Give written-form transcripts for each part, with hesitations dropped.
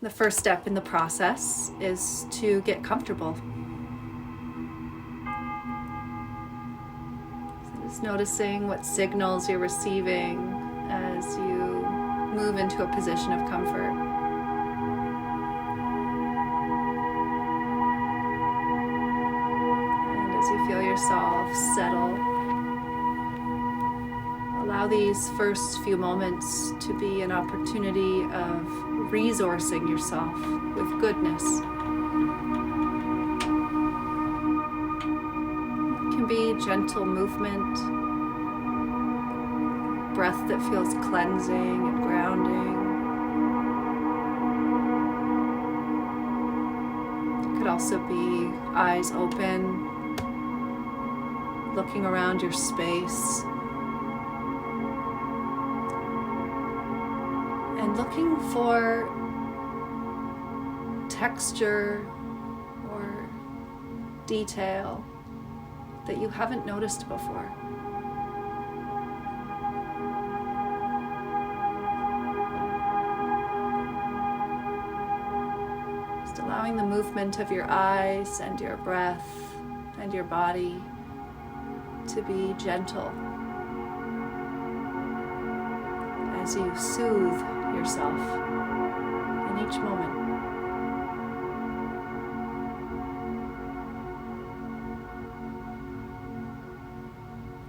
The first step in the process is to get comfortable. So just noticing what signals you're receiving as you move into a position of comfort. And as you feel yourself settle, allow these first few moments to be an opportunity of resourcing yourself with goodness. It can be gentle movement, breath that feels cleansing and grounding. It could also be eyes open, looking around your space, and looking for texture or detail that you haven't noticed before. Just allowing the movement of your eyes and your breath and your body to be gentle as you soothe yourself in each moment.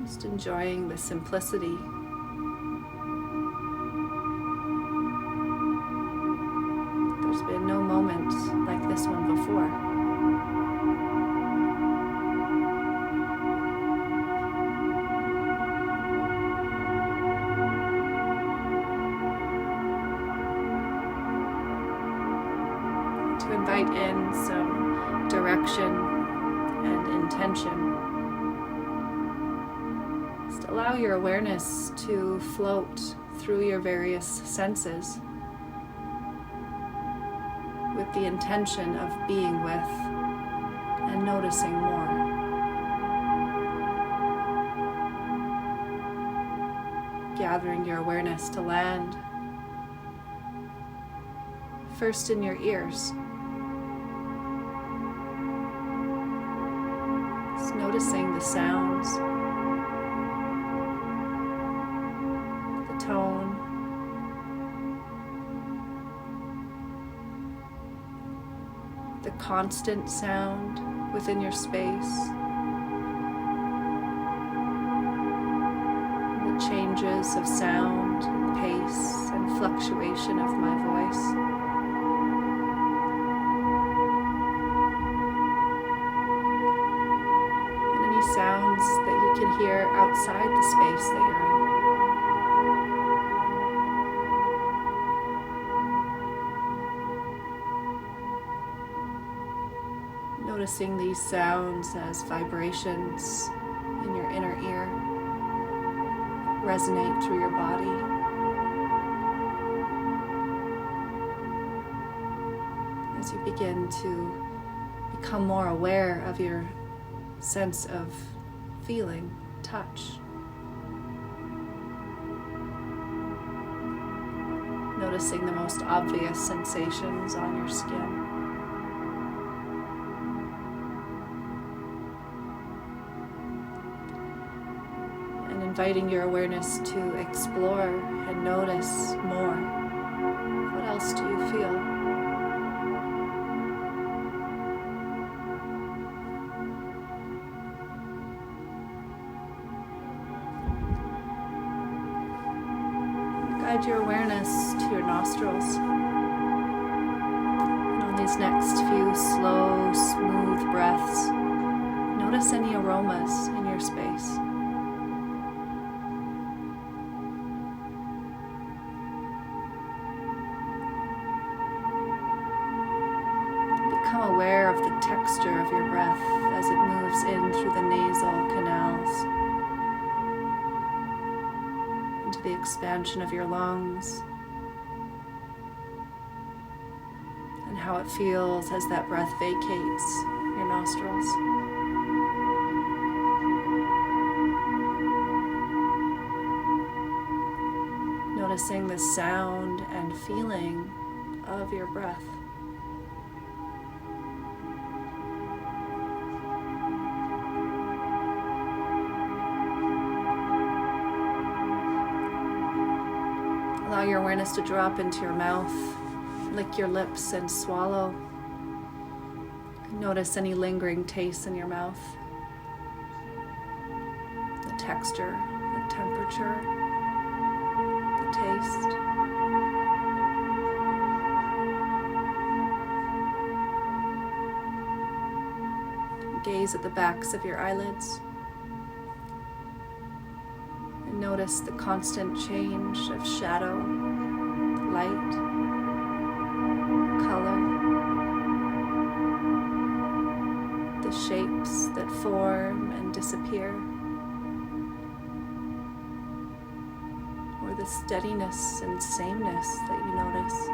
Just enjoying the simplicity. There's been no moment like this one before. To invite in some direction and intention. Just allow your awareness to float through your various senses with the intention of being with and noticing more. Gathering your awareness to land first in your ears. Just noticing the sounds, the tone, the constant sound within your space, the changes of sound, pace, and fluctuation of my voice. Sounds that you can hear outside the space that you're in. Noticing these sounds as vibrations in your inner ear resonate through your body. As you begin to become more aware of your sense of feeling, touch. Noticing the most obvious sensations on your skin. And inviting your awareness to explore and notice more. What else do you feel? Guide your awareness to your nostrils. And on these next few slow, smooth breaths, notice any aromas in your space. Become aware of the texture of your breath as it moves in through the nasal canals, the expansion of your lungs, and how it feels as that breath vacates your nostrils. Noticing the sound and feeling of your breath. Allow your awareness to drop into your mouth. Lick your lips and swallow. Notice any lingering tastes in your mouth. The texture, the temperature, the taste. Gaze at the backs of your eyelids. And notice the constant change of shadow, light, color, the shapes that form and disappear, or the steadiness and sameness that you notice.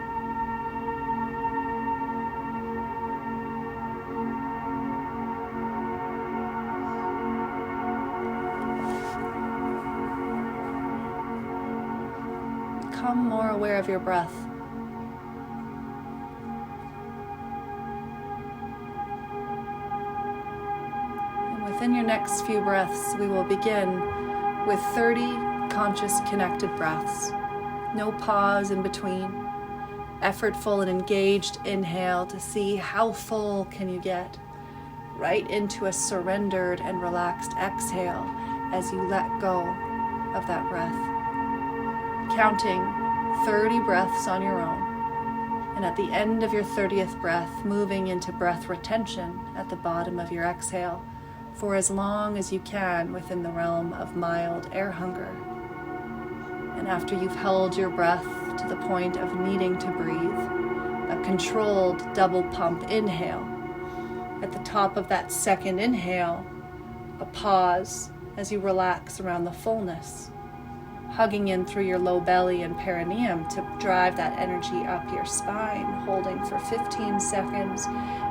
Become more aware of your breath. And within your next few breaths, we will begin with 30 conscious connected breaths. No pause in between. Effortful and engaged inhale to see how full can you get. Right into a surrendered and relaxed exhale as you let go of that breath. Counting 30 breaths on your own, and at the end of your 30th breath, moving into breath retention at the bottom of your exhale for as long as you can within the realm of mild air hunger. And after you've held your breath to the point of needing to breathe, a controlled double pump inhale. At the top of that second inhale, a pause as you relax around the fullness, hugging in through your low belly and perineum to drive that energy up your spine, holding for 15 seconds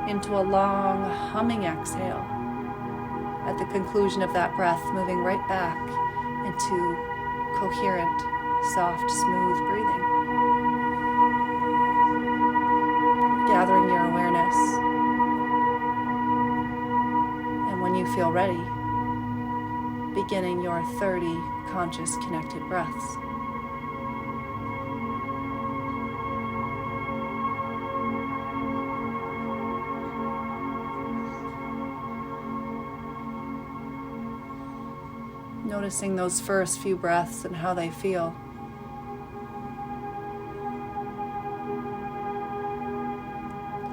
into a long humming exhale. At the conclusion of that breath, moving right back into coherent, soft, smooth breathing. Gathering your awareness. And when you feel ready, beginning your 30 conscious connected breaths. Noticing those first few breaths and how they feel.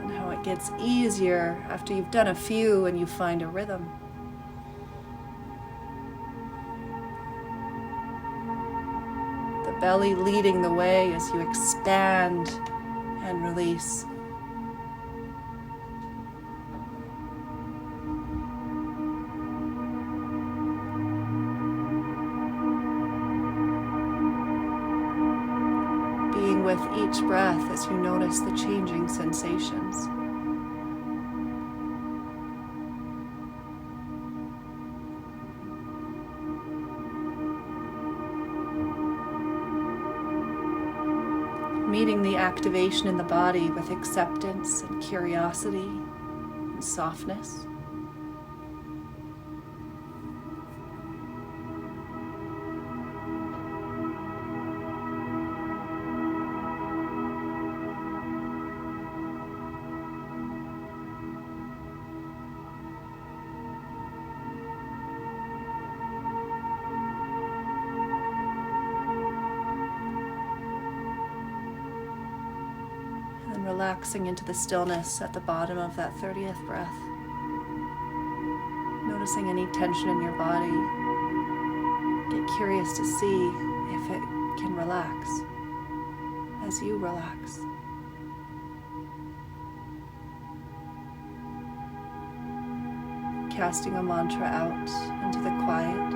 And how it gets easier after you've done a few and you find a rhythm. Belly leading the way as you expand and release. Being with each breath as you notice the changing sensations. Meeting the activation in the body with acceptance and curiosity and softness. Relaxing into the stillness at the bottom of that 30th breath. Noticing any tension in your body. Get curious to see if it can relax as you relax. Casting a mantra out into the quiet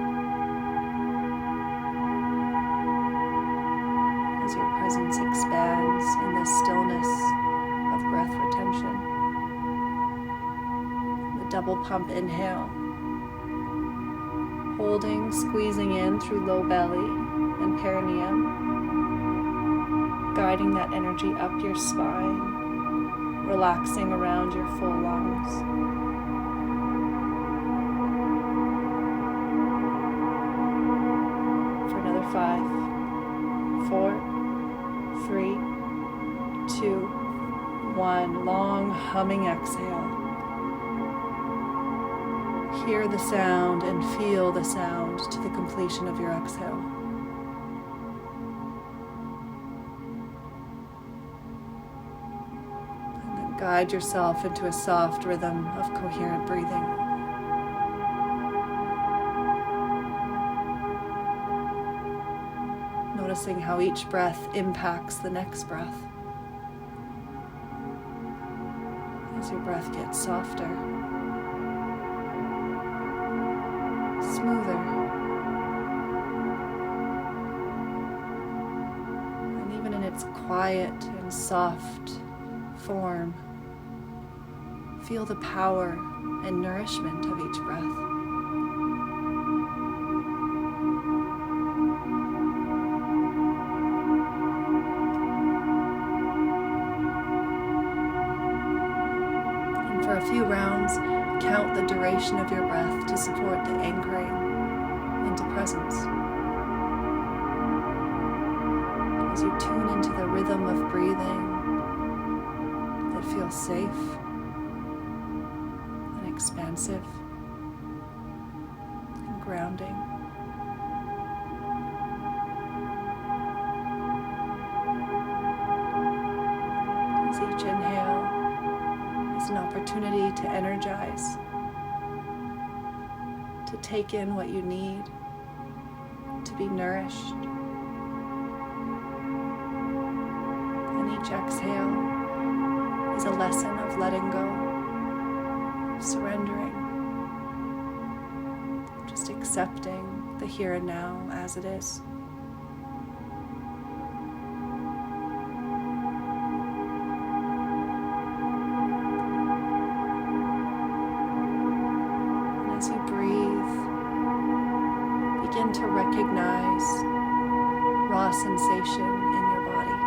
as your presence expands in this stillness of breath retention. The double pump inhale. Holding, squeezing in through low belly and perineum. guiding that energy up your spine, relaxing around your full lungs. For another 5, 4, 3, 2, 1. Long humming exhale. Hear the sound and feel the sound to the completion of your exhale. And then guide yourself into a soft rhythm of coherent breathing. Noticing how each breath impacts the next breath. As your breath gets softer, smoother, and even in its quiet and soft form, feel the power and nourishment of each breath. And for a few rounds, count the duration of your breath to support the anchoring into presence. As you tune into the rhythm of breathing that feels safe and expansive and grounding. As each inhale is an opportunity to energize, to take in what you need, to be nourished. And each exhale is a lesson of letting go, of surrendering, just accepting the here and now as it is. As you breathe, begin to recognize raw sensation in your body.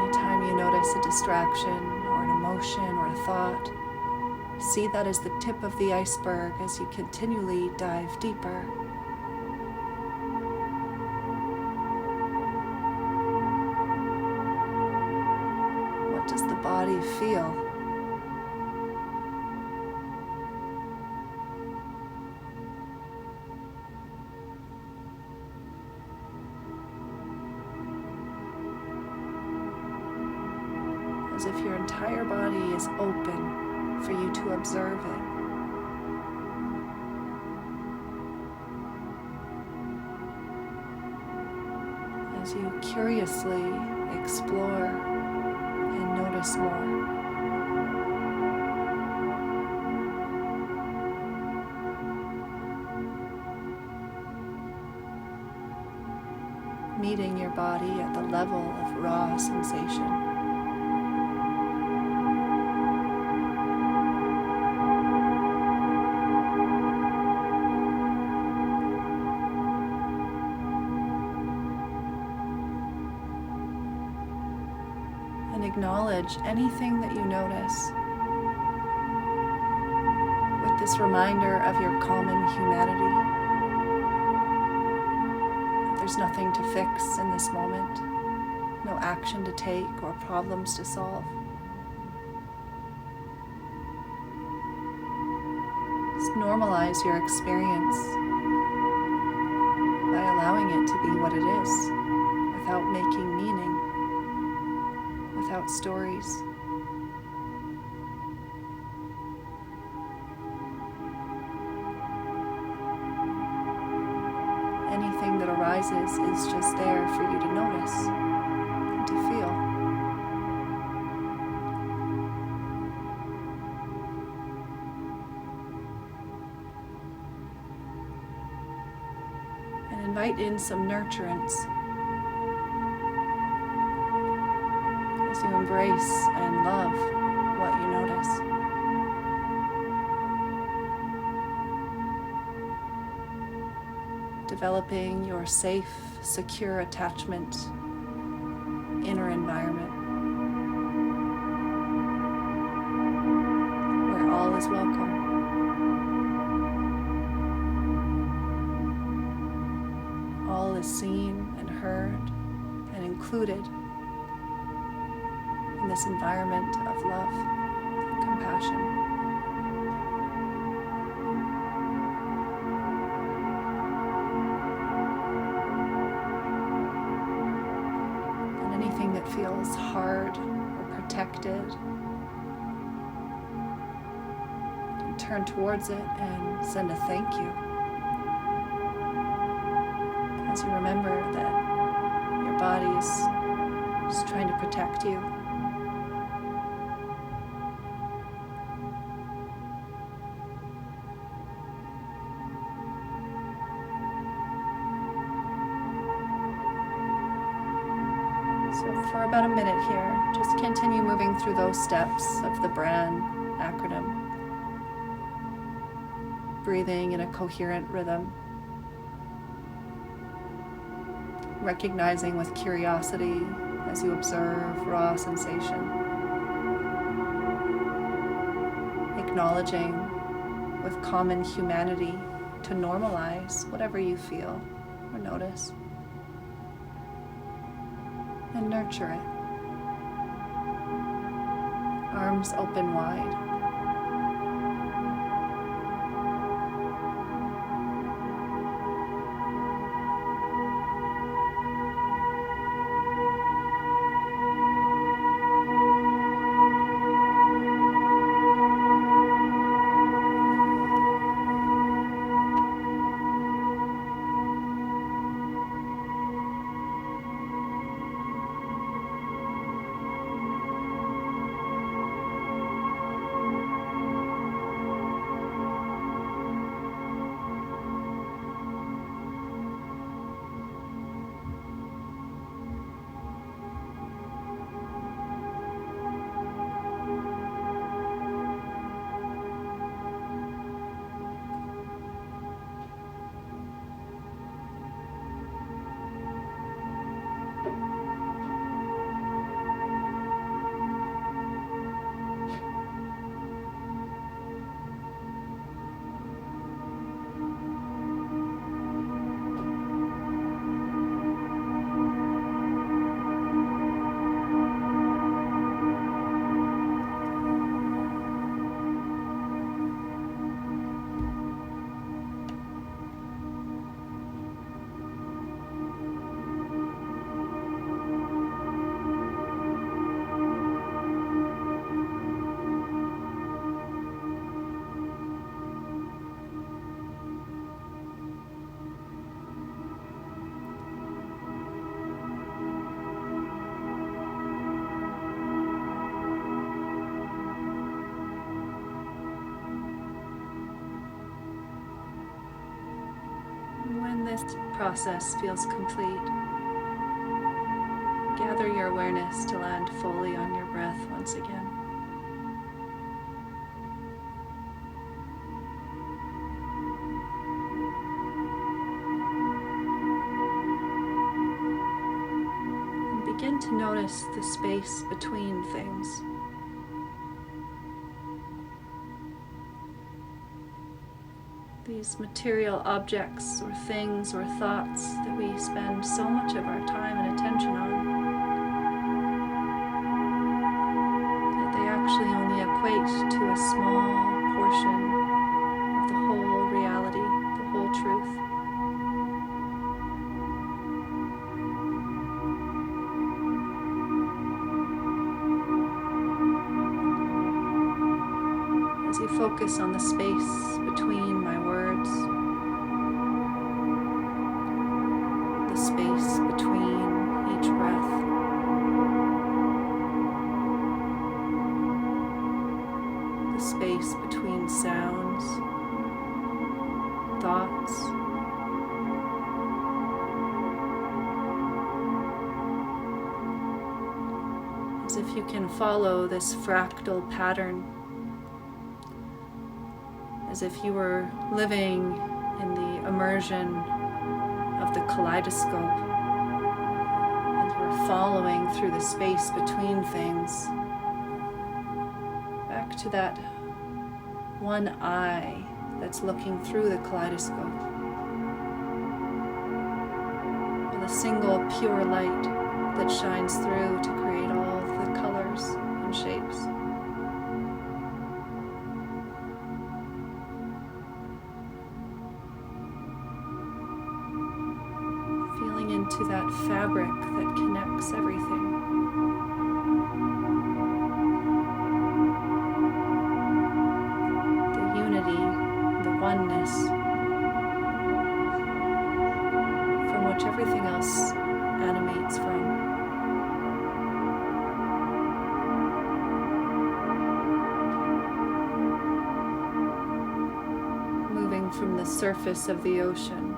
Anytime you notice a distraction or an emotion or a thought, see that as the tip of the iceberg as you continually dive deeper. What does the body feel? As if your entire body is open for you to observe it. As you curiously explore and notice more. Meeting your body at the level of raw sensation. And acknowledge anything that you notice with this reminder of your common humanity. There's nothing to fix in this moment, no action to take or problems to solve. Just normalize your experience by allowing it to be what it is, without making meaning, without stories. Anything that arises is just there for you to notice and to feel. And invite in some nurturance as you embrace and love what you notice. developing your safe, secure attachment inner environment where all is welcome. All is seen and heard and included in this environment of love and compassion. And anything that feels hard or protected, turn towards it and send a thank you. As you remember that your body's just trying to protect you. So for about a minute here, just continue moving through those steps of the BRAN acronym. Breathing in a coherent rhythm. Recognizing with curiosity as you observe raw sensation. Acknowledging with common humanity to normalize whatever you feel or notice. And nurture it. Arms open wide. When this process feels complete, gather your awareness to land fully on your breath once again. And begin to notice the space between things. These material objects or things or thoughts that we spend so much of our time and attention on, that they actually only equate to a small portion of the whole reality, the whole truth. As you focus on the space between my words, the space between each breath, the space between sounds, thoughts, as if you can follow this fractal pattern, as if you were living in the immersion of the kaleidoscope, and we're following through the space between things, back to that one eye that's looking through the kaleidoscope, with a single pure light that shines through to create all the colors and shapes. Feeling into that fabric that connects everything. The unity, the oneness, from which everything else animates from. Moving from the surface of the ocean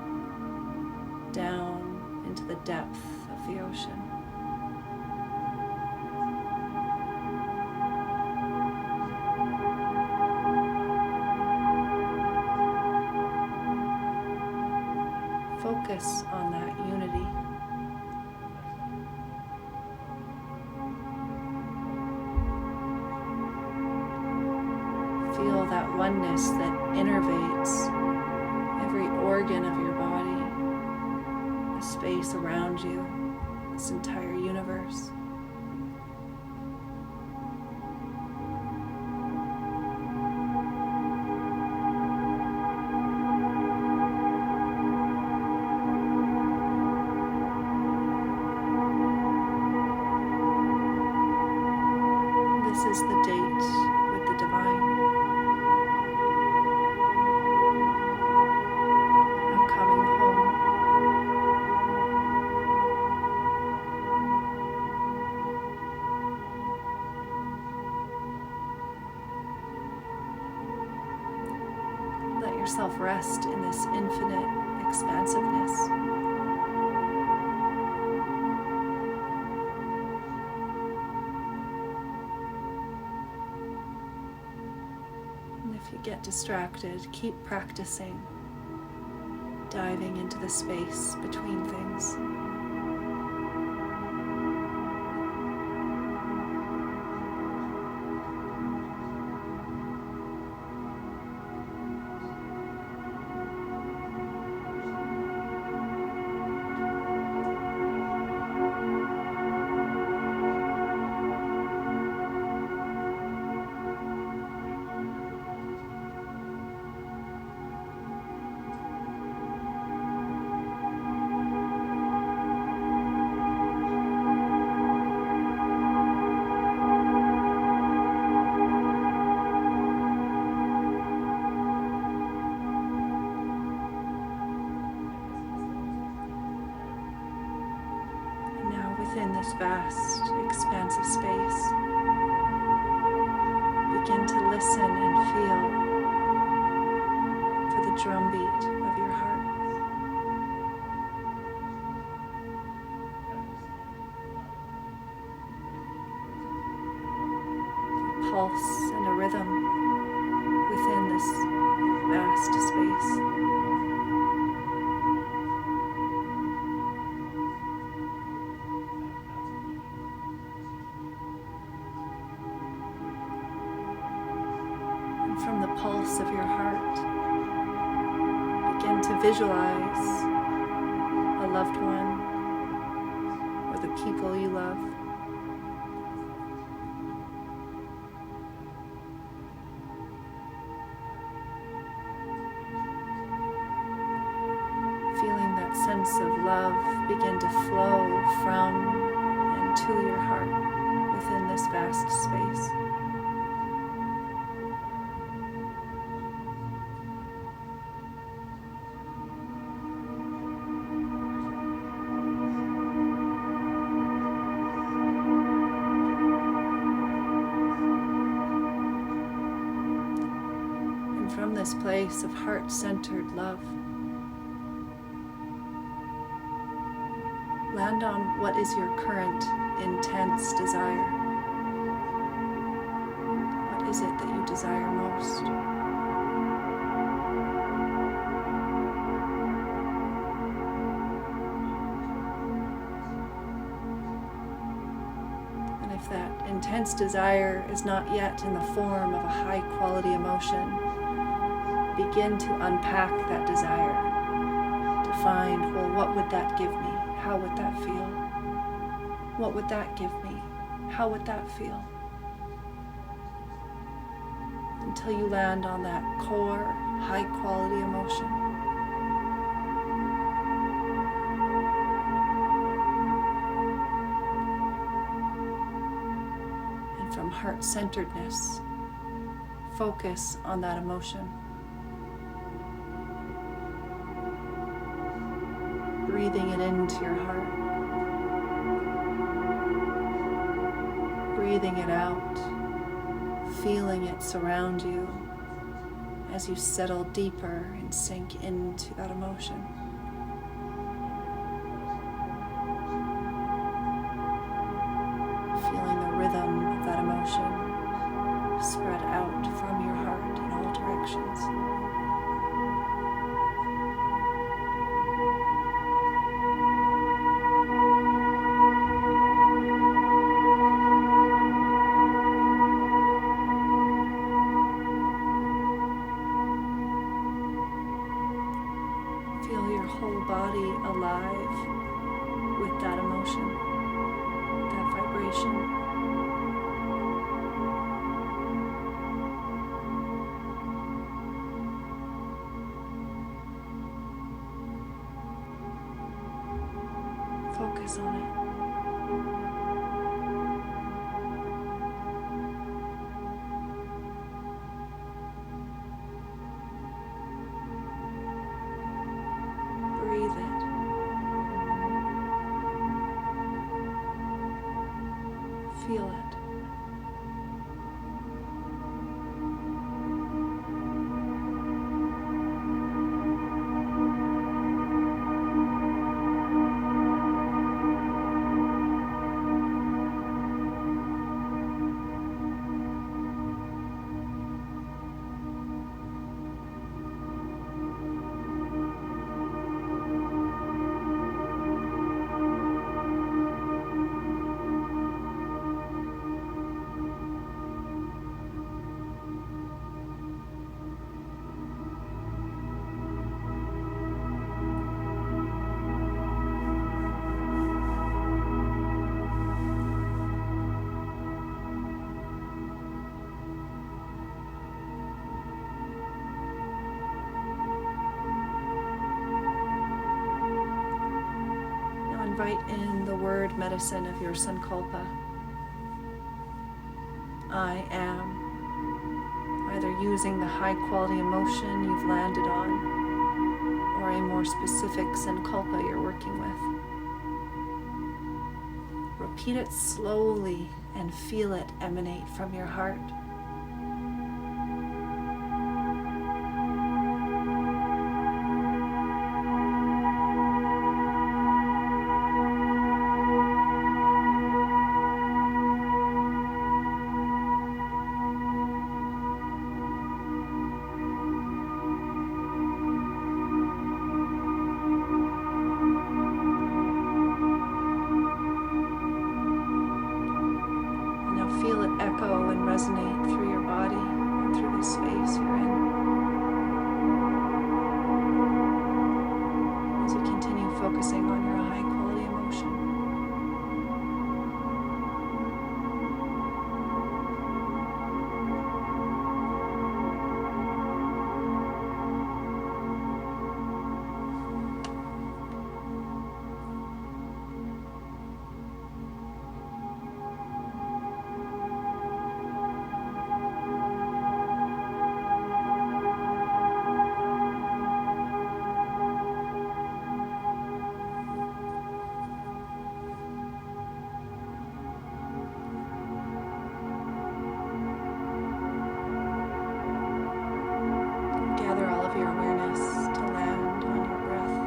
down into the depth of the ocean. Focus on that unity. Feel that oneness that innervates every organ of your body, the space around you, this entire universe. This is the date with the divine. I'm coming home. Let yourself rest in this infinite expansiveness. If you get distracted, keep practicing, diving into the space between things. Within this vast, expansive space, begin to listen and feel for the drumbeat of your heart. A pulse and a rhythm within this vast space. From the pulse of your heart, begin to visualize a loved one or the people you love. Feeling that sense of love begin to flow from and to your heart within this vast space. From this place of heart-centered love, land on what is your current intense desire. What is it that you desire most? intense desire is not yet in the form of a high quality emotion, begin to unpack that desire, to find, well, what would that give me? How would that feel? What would that give me? How would that feel? Until you land on that core, high quality emotion. And from heart-centeredness, focus on that emotion. Breathing it into your heart. Breathing it out. Feeling it surround you as you settle deeper and sink into that emotion. Feeling the rhythm of that emotion spread out from your heart in all directions. Feel your whole body alive with that emotion, that vibration. Focus on it. Breathe it. Feel it. Invite in the word medicine of your Sankalpa. I am, either using the high quality emotion you've landed on or a more specific Sankalpa you're working with. Repeat it slowly and feel it emanate from your heart. Feel it echo and resonate through your body and through the space you're in. As you continue focusing on your high quality emotion. Gather all of your awareness to land on your breath.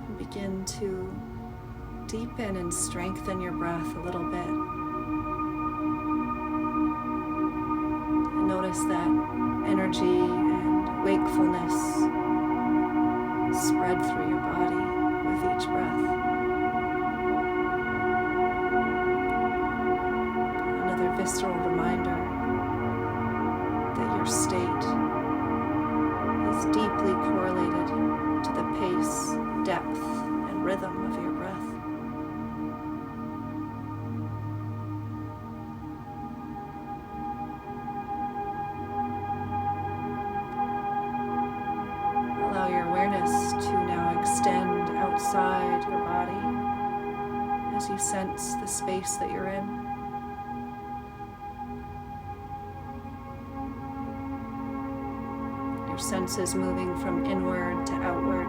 And begin to deepen and strengthen your breath a little bit. And notice that energy and wakefulness spread through your body with each breath. visceral reminder that your state is deeply correlated to the pace, depth, and rhythm of your breath. Allow your awareness to now extend outside your body as you sense the space that you're in. Your senses moving from inward to outward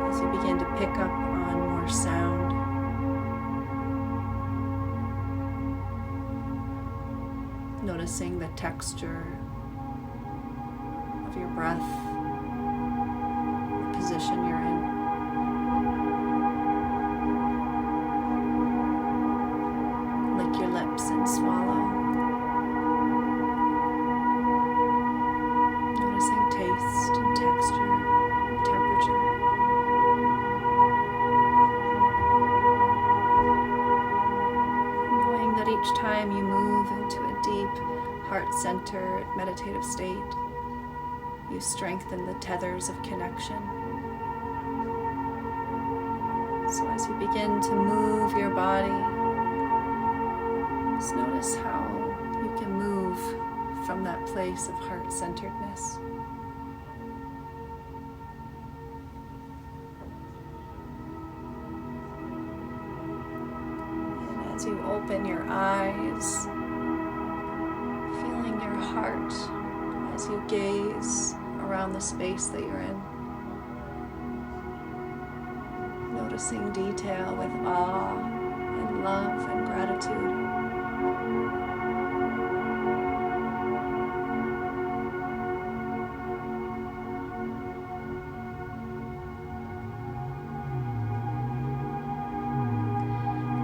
as you begin to pick up on more sound. Noticing the texture of your breath, the position you're in. Lick your lips and swallow. Noticing taste and texture, temperature. Knowing that each time you move into a deep, heart-centered meditative state, you strengthen the tethers of connection. So as you begin to move your body, just notice how you can move from that place of heart-centeredness. And as you open your eyes, feeling your heart as you gaze around the space that you're in. Noticing detail with awe and love and gratitude.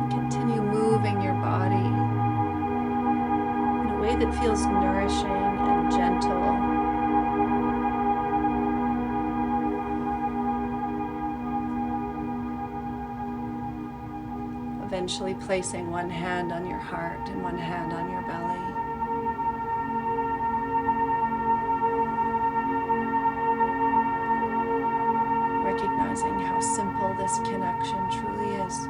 Continue moving your body in a way that feels nourishing and gentle. Eventually placing one hand on your heart and one hand on your belly. Recognizing how simple this connection truly is.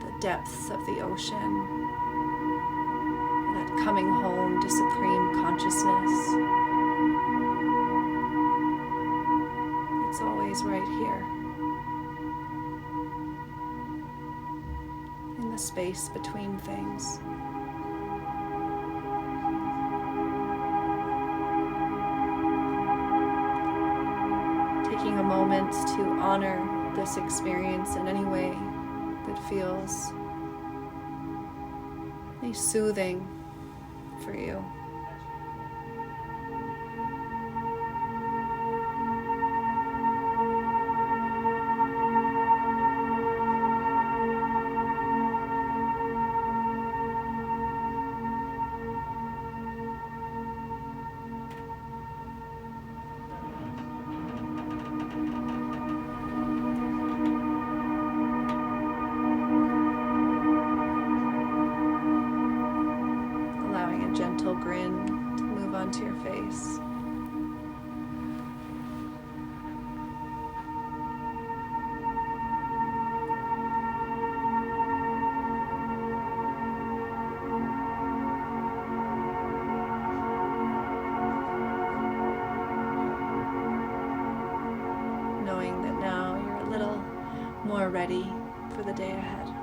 The depths of the ocean, that coming home to supreme consciousness. It's always right here, in the space between things. Taking a moment to honor this experience in any way that feels soothing for you. Gentle grin to move onto your face. Knowing that now you're a little more ready for the day ahead.